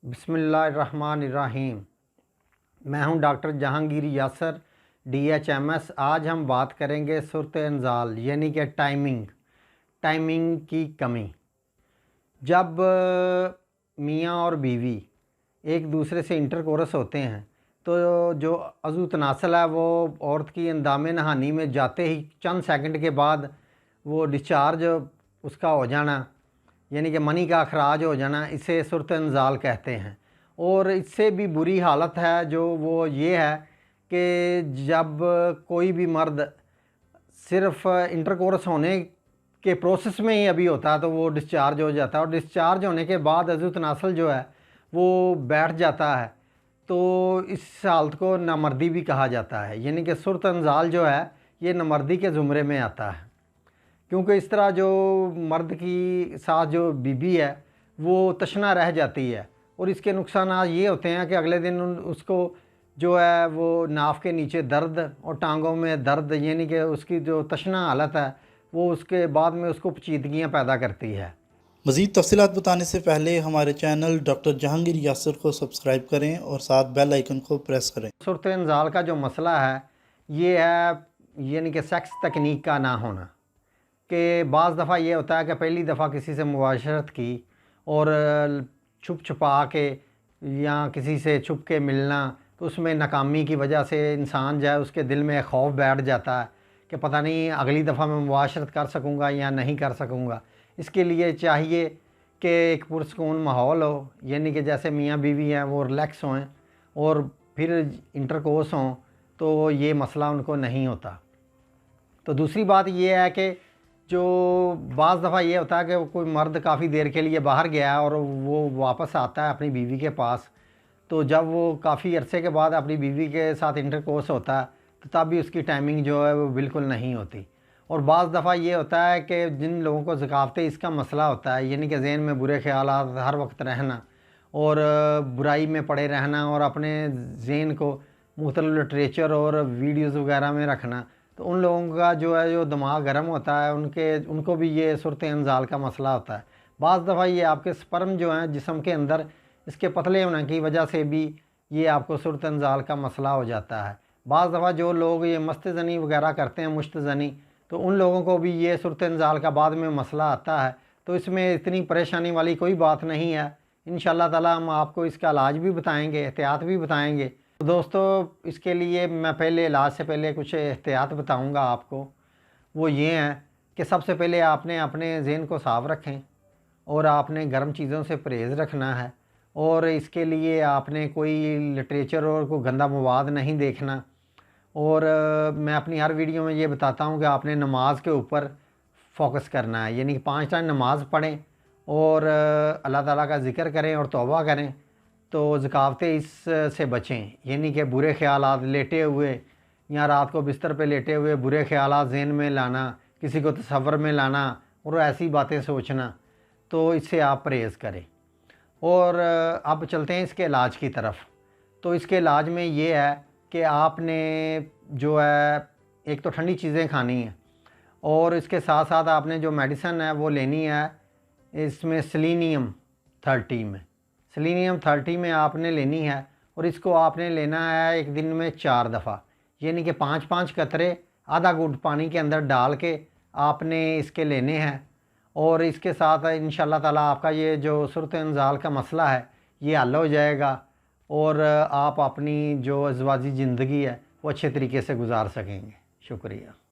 बिस्मिल्लाहिर्रहमानिर्रहीम। मैं हूं डॉक्टर जहांगीर यासर, DHMS। आज हम बात करेंगे सूरत इंजाल यानी कि टाइमिंग की कमी। जब मियाँ और बीवी एक दूसरे से इंटरकोरस होते हैं तो जो अज़ू तनासल है वो औरत की अंदामे नहानी में जाते ही चंद सेकंड के बाद वो डिस्चार्ज उसका हो जाना यानी कि मनी का अखराज हो जाना, इसे सूरत इंजाल कहते हैं। और इससे भी बुरी हालत है जो वो ये है कि जब कोई भी मर्द सिर्फ इंटरकोर्स होने के प्रोसेस में ही अभी होता है तो वो डिस्चार्ज हो जाता है, और डिस्चार्ज होने के बाद अज़ू तनासल जो है वो बैठ जाता है, तो इस हालत को नामर्दी भी कहा जाता है। यानी कि सूरत इंजाल जो है ये नामर्दी के ज़ुमरे में आता है, क्योंकि इस तरह जो मर्द की साथ जो बीबी है वो तशना रह जाती है, और इसके नुकसान ये होते हैं कि अगले दिन उसको जो है वो नाफ के नीचे दर्द और टांगों में दर्द, यानी कि उसकी जो तशना हालत है वो उसके बाद में उसको पेचीदगियाँ पैदा करती है। मज़ीद तफ़सीलात बताने से पहले हमारे चैनल डॉक्टर जहांगीर यासर को सब्सक्राइब करें और साथ बेल आइकन को प्रेस करें। सूरत इंजाल का जो मसला है ये है यानी कि सेक्स तकनीक का ना होना, कि बाज़ दफ़ा ये होता है कि पहली दफ़ा किसी से मुबाशरत की और छुप छुपा के या किसी से छुप के मिलना, तो उसमें नाकामी की वजह से इंसान जो है उसके दिल में खौफ बैठ जाता है कि पता नहीं अगली दफ़ा मैं मुबाशरत कर सकूँगा या नहीं कर सकूँगा। इसके लिए चाहिए कि एक पुरसकून माहौल हो, यानी कि जैसे मियाँ बीवी हैं वो रिलैक्स हों और फिर इंटरकोर्स हों तो ये मसला उनको नहीं होता। तो दूसरी बात ये है कि जो बाज़ दफ़ा ये होता है कि कोई मर्द काफ़ी देर के लिए बाहर गया है और वो वापस आता है अपनी बीवी के पास, तो जब वो काफ़ी अरसे के बाद अपनी बीवी के साथ इंटरकोर्स होता है तो तब भी उसकी टाइमिंग जो है वो बिल्कुल नहीं होती। और बाज़ दफ़ा ये होता है कि जिन लोगों को ज़कावत इसका मसला होता है, यानी कि ज़हन में बुरे ख़यालात हर वक्त रहना और बुराई में पड़े रहना और अपने ज़हन को मुख्तलिफ़ लिटरेचर और वीडियोज़ वगैरह में रखना, तो उन लोगों का जो है जो दिमाग गर्म होता है उनको भी ये सूरत इंजाल का मसला होता है। बाज़ दफ़ा ये आपके स्पर्म जो हैं जिस्म के अंदर इसके पतले होने की वजह से भी ये आपको सूरत इंजाल का मसला हो जाता है। बाज़ दफ़ा जो लोग ये मस्तज़नी वगैरह करते हैं, मुश्तज़नी, तो उन लोगों को भी ये सूरत इंजाल का बाद में मसला आता है। तो इसमें इतनी परेशानी वाली कोई बात नहीं है। इंशाअल्लाह ताला हम आपको इसका इलाज भी बताएंगे, एहतियात भी बताएंगे। तो दोस्तों, इसके लिए मैं पहले इलाज से पहले कुछ एहतियात बताऊंगा आपको। वो ये हैं कि सबसे पहले आपने अपने ज़हन को साफ़ रखें और आपने गर्म चीज़ों से परहेज़ रखना है, और इसके लिए आपने कोई लिटरेचर और कोई गंदा मवाद नहीं देखना। और मैं अपनी हर वीडियो में ये बताता हूँ कि आपने नमाज के ऊपर फोकस करना है, यानी कि 5 टाइम नमाज़ पढ़ें और अल्लाह ताला का ज़िक्र करें और तौबा करें, तो ज़कावतें इस से बचें। यानी कि बुरे ख़यालात लेटे हुए या रात को बिस्तर पे लेटे हुए बुरे ख़यालात ज़हन में लाना, किसी को तसव्वुर में लाना और ऐसी बातें सोचना, तो इससे आप परहेज़ करें। और अब चलते हैं इसके इलाज की तरफ। तो इसके इलाज में ये है कि आपने जो है एक तो ठंडी चीज़ें खानी हैं, और इसके साथ साथ आपने जो मेडिसिन है वो लेनी है इसमें सेलेनियम 30 में आपने लेनी है, और इसको आपने लेना है एक दिन में 4 दफ़ा, यानी कि 5-5 कतरे आधा घूंट पानी के अंदर डाल के आपने इसके लेने हैं। और इसके साथ इंशाअल्लाह ताला आपका ये जो सूरत इंजाल का मसला है ये हल हो जाएगा, और आप अपनी जो अज़वाजी ज़िंदगी है वो अच्छे तरीके से गुजार सकेंगे। शुक्रिया।